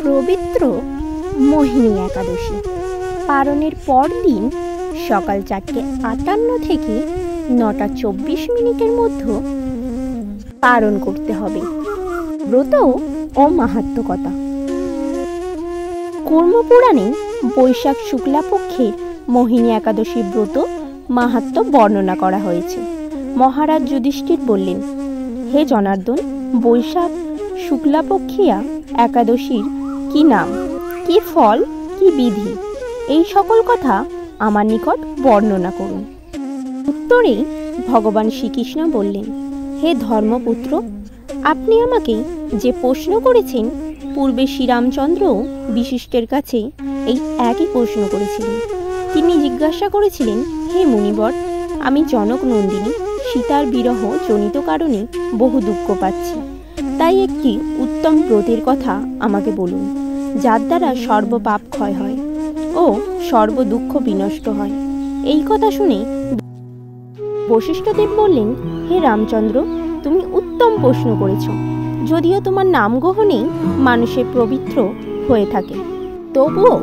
পবিত্র মোহিনী একাদশী পালনের পরদিন সকাল 4:58 থেকে 9:24 মধ্যে পালন করতে হবে। ব্রত ও মাহাত্ম্যকথা। কর্মপুরাণে বৈশাখ শুক্লাপক্ষের মোহিনী একাদশী ব্রত মাহাত্ম্য বর্ণনা করা হয়েছে। মহারাজ যুধিষ্ঠির বললেন, হে জনার্দন, বৈশাখ শুক্লাপক্ষিয়া একাদশীর কি নাম, কি ফল, কি বিধি, এই সকল কথা আমার নিকট বর্ণনা করুন। উত্তরে ভগবান শ্রীকৃষ্ণ বললেন, হে ধর্মপুত্র, আপনি আমাকে যে প্রশ্ন করেছেন, পূর্বে শ্রীরামচন্দ্র বিশিষ্টের কাছে এই একই প্রশ্ন করেছিলেন। তিনি জিজ্ঞাসা করেছিলেন, হে মুনিবর, আমি জনক নন্দিনী সীতার বিরহ জনিত কারণে বহু দুঃখ পাচ্ছি, তাই একটি উত্তম ব্রতের কথা আমাকে বলুন, যার দ্বারা সর্বপাপ ক্ষয় হয় ও সর্ব দুঃখ বিনষ্ট হয়। এই কথা শুনে বশিষ্ঠদেব বললেন, হে রামচন্দ্র, তুমি উত্তম প্রশ্ন করেছ। যদিও তোমার নাম গ্রহণেই মানুষের পবিত্র হয়ে থাকে, তবুও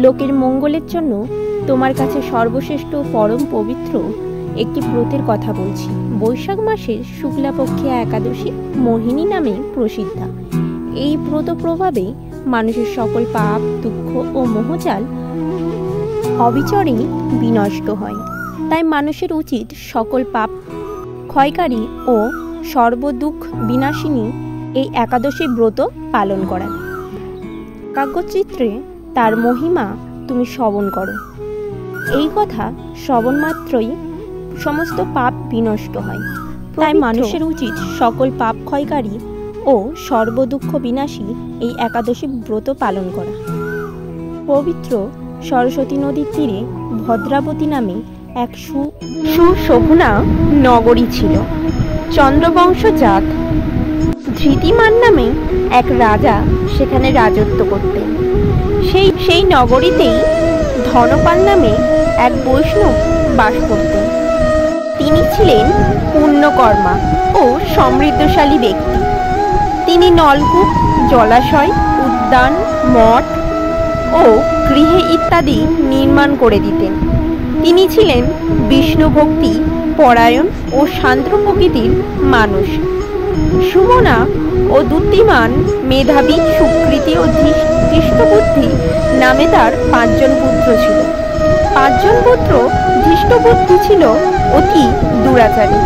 লোকের মঙ্গলের জন্য তোমার কাছে সর্বশ্রেষ্ঠ পরম পবিত্র একটি ব্রতের কথা বলছি। বৈশাখ মাসের শুক্লাপক্ষিয়া একাদশী মোহিনী নামে প্রসিদ্ধা। এই ব্রত প্রভাবে মানুষের সকল পাপ, দুঃখ ও মোহজাল অবিচরে বিনষ্ট হয়। তাই মানুষের উচিত সকল পাপ ক্ষয়কারী ও সর্বদুঃখ বিনাশিনী এই একাদশী ব্রত পালন করা। কাব্যচিত্রে তার মহিমা তুমি শ্রবণ করো। এই কথা শ্রবণ মাত্রই সমস্ত পাপ বিনষ্ট হয়। তাই মানুষের উচিত সকল পাপ ক্ষয়কারী ও সর্বদুঃখ বিনাশী এই একাদশী ব্রত পালন করা। পবিত্র সরস্বতী নদীর তীরে ভদ্রাবতী নামে এক সুশোভনা নগরী ছিল। চন্দ্রবংশজাত ধৃতিমান নামে এক রাজা সেখানে রাজত্ব করতেন। সেই নগরীতেই ধনপাল নামে এক বৈষ্ণব বাস করতেন। তিনি ছিলেন পুণ্যকর্মা ও সমৃদ্ধশালী ব্যক্তি। তিনি নলকূপ, জলাশয়, উদ্যান, মঠ ও গৃহে ইত্যাদি নির্মাণ করে দিতেন। তিনি ছিলেন বিষ্ণু ভক্তি পরায়ণ ও শান্ত প্রকৃতির মানুষ। সুমনা ও দ্যুতিমান, মেধাবী, সুকৃতি ও ধৃষ্টবুদ্ধি নামে তার 5 জন পুত্র ছিল। 5 জন পুত্র ধৃষ্টবুদ্ধি ছিল অতি দুরাচারী।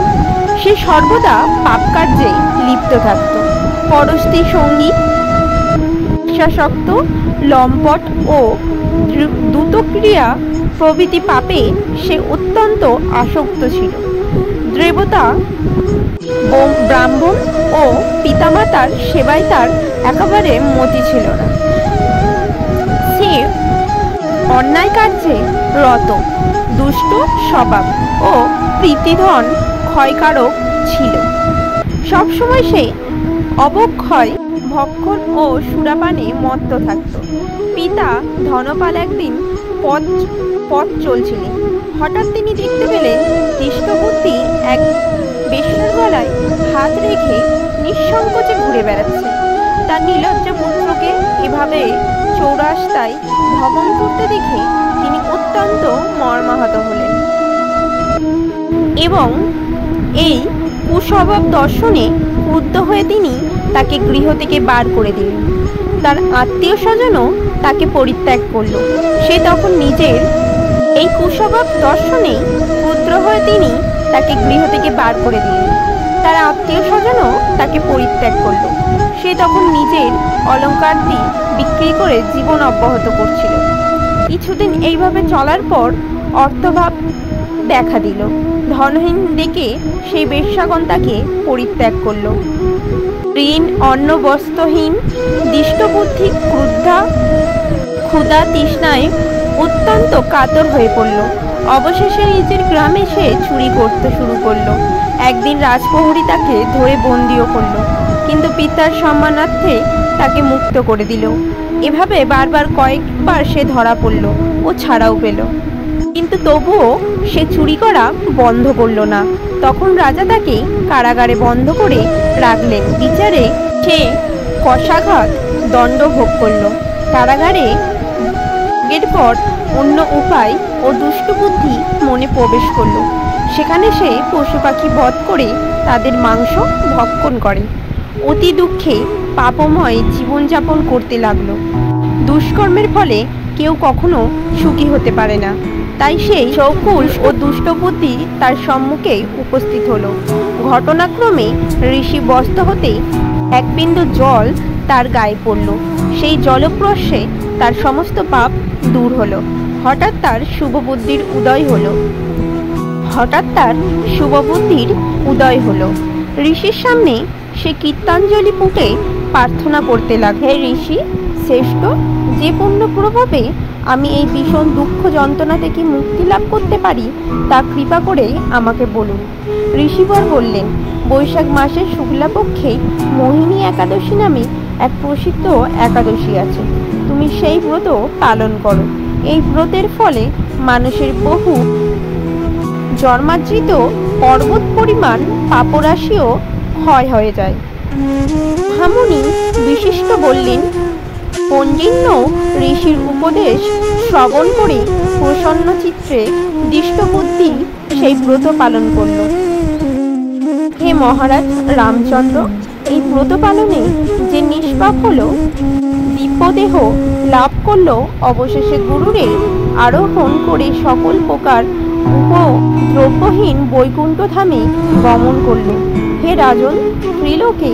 সে সর্বদা পাপ কার্যে লিপ্ত থাকত। পরস্ত্রী সঙ্গী, ঈর্ষাসক্ত, লম্পট ও দ্রুতক্রিয়া প্রভৃতি পাপে সে অত্যন্ত আসক্ত ছিল। দেবতা, ব্রাহ্মণ ও পিতামাতার সেবায় তার একেবারে মতি ছিল না। সে অন্যায় কার্যে রত, দুষ্ট স্বভাব ও প্রীতিধন ক্ষয়কারক ছিল। সবসময় সে অবক্ষয়, ভক্ষণ ও সুরাপানে মত্ত থাকত। পিতা ধনপাল একদিন পথ চলছিলেন। হঠাৎ তিনি দেখতে পেলেন ধৃষ্টবুদ্ধি এক বেশ্যার গলায় হাত রেখে নিঃসংকোচে ঘুরে বেড়াচ্ছে। তার নির্লজ্জ পুত্রকে এভাবে চৌরাস্তায় ভ্রমণ করতে দেখে তিনি অত্যন্ত মর্মাহত হলেন এবং এই কুস্বভাব দর্শনে ক্রুদ্ধ হয়ে তিনি তাকে গৃহ থেকে বার করে দিলেন। তার আত্মীয় স্বজনও তাকে পরিত্যাগ করল। সে তখন নিজের এই কুস্বভাব দর্শনে ক্রুদ্ধ হয়ে তিনি তাকে গৃহ থেকে বার করে দিলেন। তার আত্মীয় স্বজনও তাকে পরিত্যাগ করল। সে তখন নিজের অলঙ্কারটি বিক্রি করে জীবন অব্যাহত করছিল। কিছুদিন এইভাবে চলার পর অর্থভাব দেখা দিল। ধনহীন দেখে সেই বেশ্যাগণ তাকে পরিত্যাগ করল। ঋণ, অন্ন, বস্ত্রহীন দৃষ্টবুদ্ধি ক্ষুধা তৃষ্ণায় অত্যন্ত কাতর হয়ে পড়ল। অবশেষে নিজের গ্রামে সে চুরি করতে শুরু করলো। একদিন রাজপ্রহরী তাকে ধরে বন্দিও করল, কিন্তু পিতার সম্মানার্থে তাকে মুক্ত করে দিল। এভাবে কয়েকবার সে ধরা পড়ল ও ছাড়াও পেল, কিন্তু তবুও সে চুরি করা বন্ধ করল না। তখন রাজা তাকে কারাগারে বন্ধ করে রাখলেন। বিচারে সে কষাঘাত দণ্ড ভোগ করল। কারাগারে এরপর অন্য উপায় ও দুষ্টবুদ্ধি মনে প্রবেশ করল। সেখানে সে পশু পাখি বধ করে তাদের মাংস ভক্ষণ করে। অতি দুঃখে পাপময় জীবনযাপন করতে লাগলো। দুষ্কর্মের ফলে কেউ কখনো সুখী হতে পারে না, তাই সেই চৌকুল ও দুষ্টবুদ্ধি তার সম্মুখে উপস্থিত হলো। ঘটনাক্রমে ঋষি বস্ত হতে এক বিন্দু জল তার গায়ে পড়ল। সেই জলস্পর্শে তার সমস্ত পাপ দূর হলো। হঠাৎ তার শুভবুদ্ধির উদয় হলো। ঋষির সামনে সে কীর্তাঞ্জলি পুঁতে প্রার্থনা করতে লাগল, হে ঋষি শ্রেষ্ঠ, যে পুণ্য প্রভাবে আমি এই ভীষণ দুঃখ যন্ত্রণা থেকে মুক্তি লাভ করতে পারি তা কৃপা করে আমাকে বলুন। ঋষিবর বললেন, বৈশাখ মাসের শুক্লাপক্ষে মোহিনী একাদশী নামে এক প্রসিদ্ধ একাদশী আছে। তুমি সেই ব্রত পালন করো। এই ব্রতের ফলে মানুষের বহু জন্মার্জিত পর্বত পরিমাণ পাপরাশিও ক্ষয় হয়ে যায়। মহামুনি বিশিষ্ট বললেন, পণ্ডিন্য ঋষির উপদেশ শ্রবণ করে প্রসন্ন চিত্রে দৃষ্টবুদ্ধি সেই ব্রত পালন করল। হে মহারাজ রামচন্দ্র, এই ব্রত পালনে যে নিষ্পাপ হলো, দিব্যদেহ লাভ করলো, অবশেষে গুরুরের আরোহণ করে সকল প্রকার উপদ্রব্যহীন বৈকুণ্ঠ ধামে গমন করল। হে রাজন, ত্রিলোকে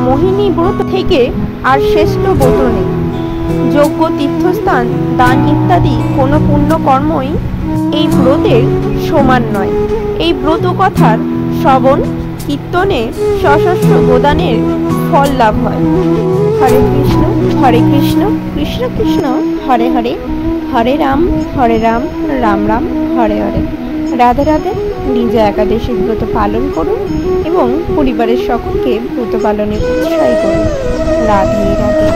মোহিনী ব্রত থেকে আর শ্রেষ্ঠ ব্রত নেই। যজ্ঞ, তীর্থস্থান, দান ইত্যাদি কোনো পুণ্য কর্মই এই ব্রতের সমান নয়। এই ব্রত কথার শ্রবণ কীর্তনে সশস্ত্র গোদানের ফল লাভ হয়। হরে কৃষ্ণ কৃষ্ণ কৃষ্ণ হরে হরে, হরে রাম রাম রাম হরে হরে। রাধে রাধে। নিজে একাদশী ব্রত পালন করুন এবং পরিবারের সকলকে ব্রত পালনে উৎসাহী করুন। রাধে রাধে।